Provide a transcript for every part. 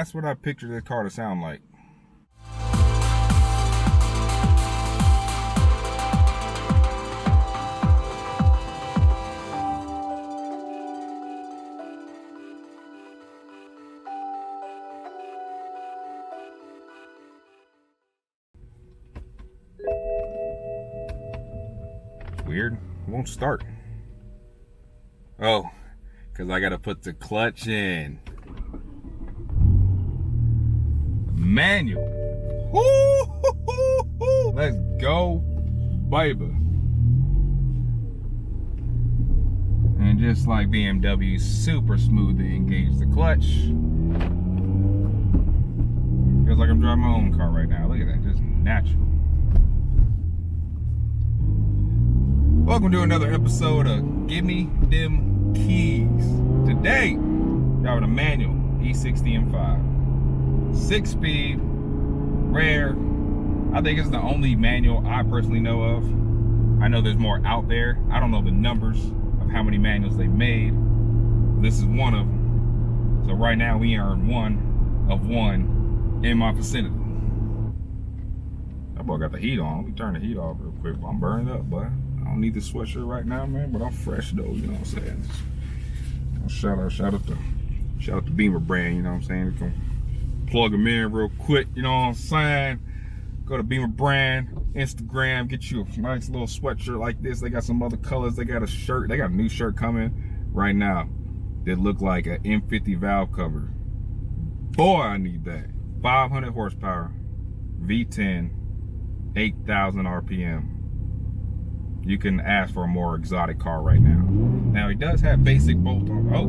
That's what I pictured this car to sound like. Weird, it won't start. Oh, because I gotta put the clutch in. Manual. Woo-hoo-hoo-hoo. Let's go, baby. And just like BMW, super smooth to engage the clutch. Feels like I'm driving my own car right now. Look at that, just natural. Welcome to another episode of Gimmie Dem keys. Today, driving a manual E60 M5. 6-speed, rare. I think it's the only manual I personally know of. I know there's more out there. I don't know the numbers of how many manuals they made. This is one of them. So right now we are one of one in my vicinity. That boy got the heat on. Let me turn the heat off real quick. I'm burning up, but I don't need the sweatshirt right now, man, but I'm fresh though, you know what I'm saying? Shout out to Beamer brand, you know what I'm saying? You can plug them in real quick, you know what I'm saying? Go to Beamer brand, Instagram, get you a nice little sweatshirt like this. They got some other colors. They got a shirt. They got a new shirt coming right now that look like an M50 valve cover. Boy, I need that. 500 horsepower, V10, 8,000 RPM. You can ask for a more exotic car right now. Now he does have basic bolt-ons. Oh,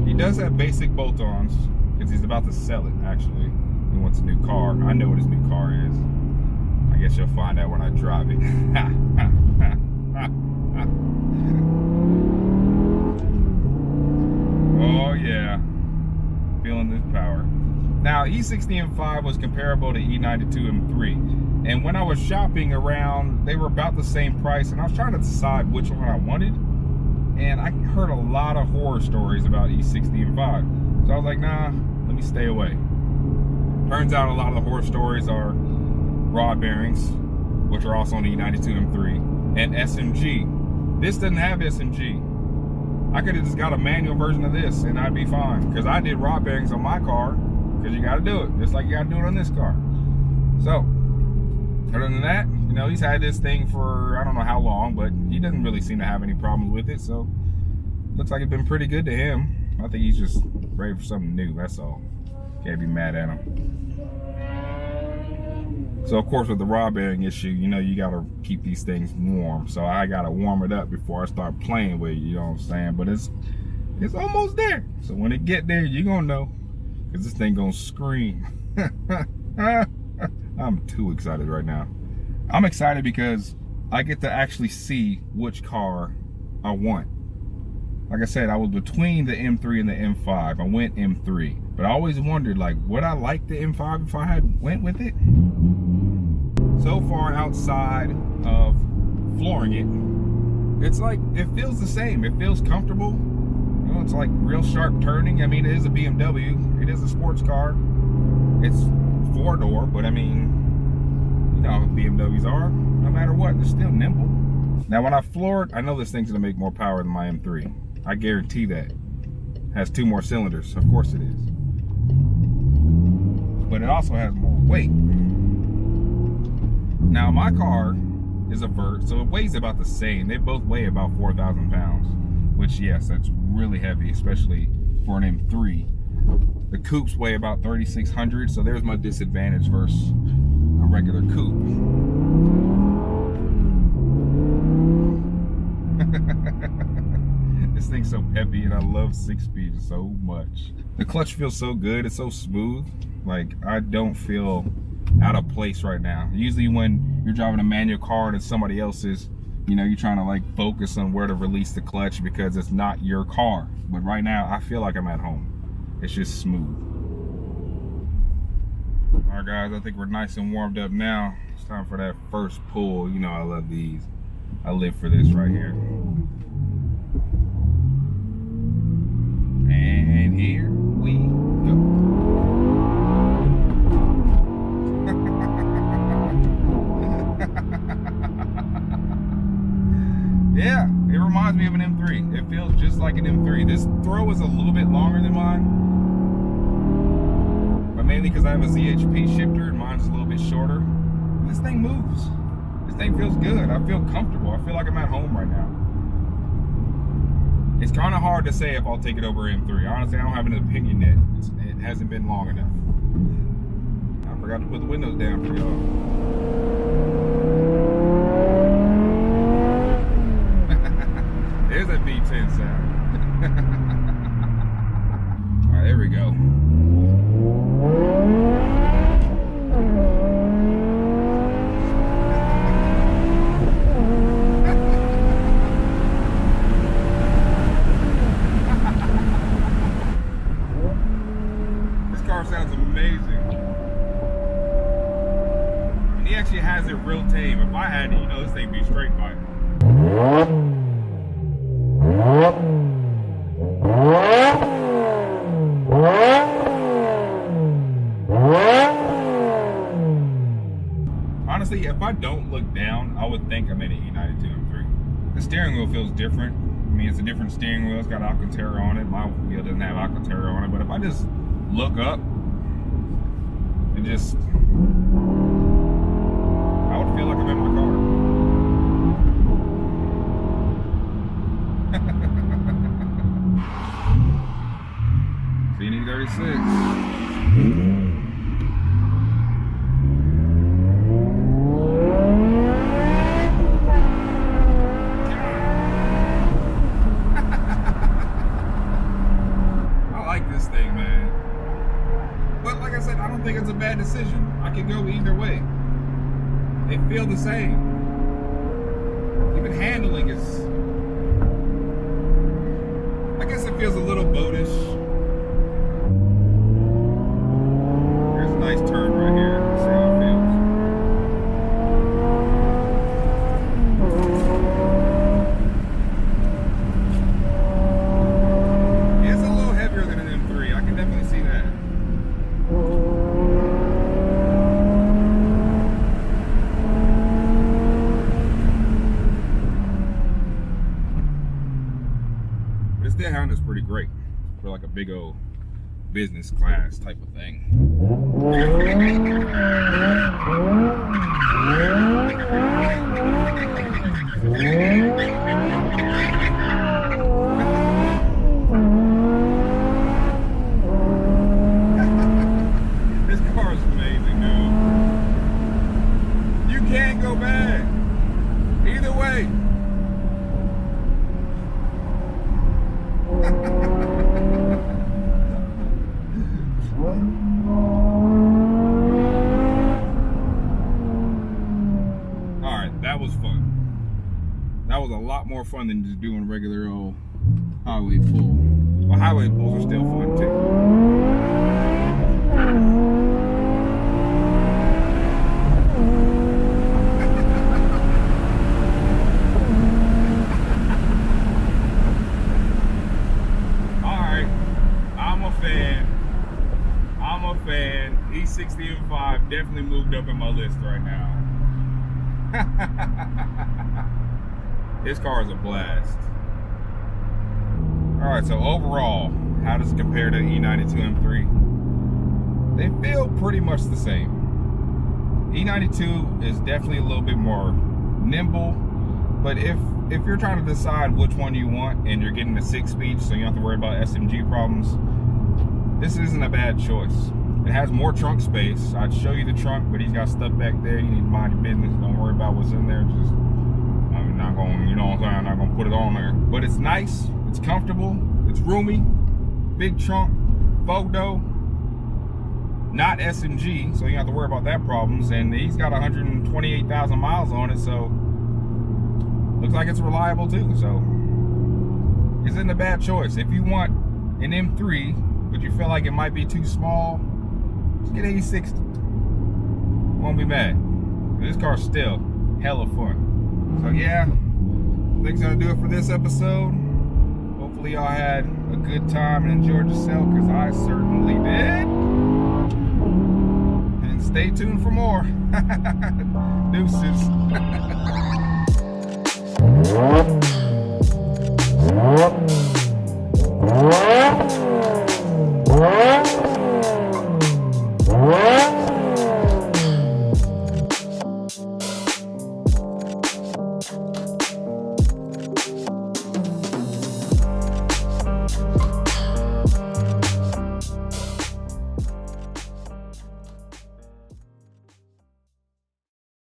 he does have basic bolt-ons because he's about to sell it. Actually, he wants a new car. I know what his new car is. I guess you'll find out when I drive it. Oh yeah, feeling this power. Now E60 M5 was comparable to E92 M3. And when I was shopping around, they were about the same price, and I was trying to decide which one I wanted. And I heard a lot of horror stories about E60 M5. So I was like, nah, let me stay away. Turns out a lot of the horror stories are rod bearings, which are also on the E92 M3, and SMG. This doesn't have SMG. I could have just got a manual version of this and I'd be fine. Because I did rod bearings on my car, because you got to do it, just like you got to do it on this car. So, other than that, you know, he's had this thing for I don't know how long, but he doesn't really seem to have any problems with it. So, looks like it's been pretty good to him. I think he's just ready for something new, that's all. Can't be mad at him. So, of course, with the rod bearing issue, you know, you got to keep these things warm. So, I got to warm it up before I start playing with it, you know what I'm saying? But it's almost there. So, when it get there, you're going to know. Because this thing going to scream. I'm too excited right now. I'm excited because I get to actually see which car I want. Like I said, I was between the M3 and the M5. I went M3, but I always wondered, like, would I like the M5 if I had went with it? So far, outside of flooring it, it's like, it feels the same. It feels comfortable. You know, it's like real sharp turning. I mean, it is a BMW. It is a sports car. It's 4-door, but I mean, you know how BMWs are. No matter what, they're still nimble. Now, when I floor it, I know this thing's gonna make more power than my M3. I guarantee that. It has 2 more cylinders, of course it is. But it also has more weight. Now, my car is a vert, so it weighs about the same. They both weigh about 4,000 pounds, which, yes, that's really heavy, especially for an M3. The coupes weigh about 3,600, so there's my disadvantage versus a regular coupe. This thing's so peppy, and I love 6-speed so much. The clutch feels so good, it's so smooth. Like, I don't feel out of place right now. Usually when you're driving a manual car and it's somebody else's, you know, you're trying to like focus on where to release the clutch because it's not your car. But right now, I feel like I'm at home. It's just smooth. All right, guys, I think we're nice and warmed up now. It's time for that first pull. You know I love these. I live for this right here. And here we Yeah, it reminds me of an M3. It feels just like an M3. This throw is a little bit longer than mine, but mainly because I have a ZHP shifter and mine's a little bit shorter. This thing moves. This thing feels good. I feel comfortable. I feel like I'm at home right now. It's kind of hard to say if I'll take it over M3. Honestly, I don't have an opinion yet. It hasn't been long enough. I forgot to put the windows down for y'all. There's that V10 sound. All right, there we go. This car sounds amazing. And he actually has it real tame. If I had it, you know, this thing would be straight by. Honestly, if I don't look down, I would think I'm in an E92 M3. The steering wheel feels different. I mean, it's a different steering wheel. It's got Alcantara on it. My wheel doesn't have Alcantara on it. But if I just look up and just, I would feel like I'm in my car. E36. I like this thing, man. But like I said, I don't think it's a bad decision. I could go either way. They feel the same. Even handling is, I guess it feels a little boatish. There's a nice turn right here. Let's see how it feels. It's a little heavier than an M3. I can definitely see that. But it still handles pretty great for like a big old business class type of thing. This car is amazing, dude. You can't go back. Either way. Alright, that was fun. That was a lot more fun than just doing regular old highway pull. Well, highway pulls are still fun too. Alright, I'm a fan. E60 M5 definitely moved up in my list right now. This car is a blast. Alright, so overall, how does it compare to E92 M3? They feel pretty much the same. E92 is definitely a little bit more nimble, but if you're trying to decide which one you want and you're getting the 6-speed so you don't have to worry about SMG problems, this isn't a bad choice. It has more trunk space. I'd show you the trunk, but he's got stuff back there. You need to mind your business. Don't worry about what's in there. Just, I'm not going, you know what I'm saying? I'm not going to put it on there. But it's nice. It's comfortable. It's roomy. Big trunk. Photo. Not SMG, so you don't have to worry about that problems. And he's got 128,000 miles on it, so looks like it's reliable too. So isn't a bad choice. If you want an M3, but you feel like it might be too small, just get an E60. Won't be mad. This car's still hella fun. So yeah, I think that's gonna do it for this episode. Hopefully y'all had a good time and enjoyed yourself, because I certainly did. And stay tuned for more. Deuces.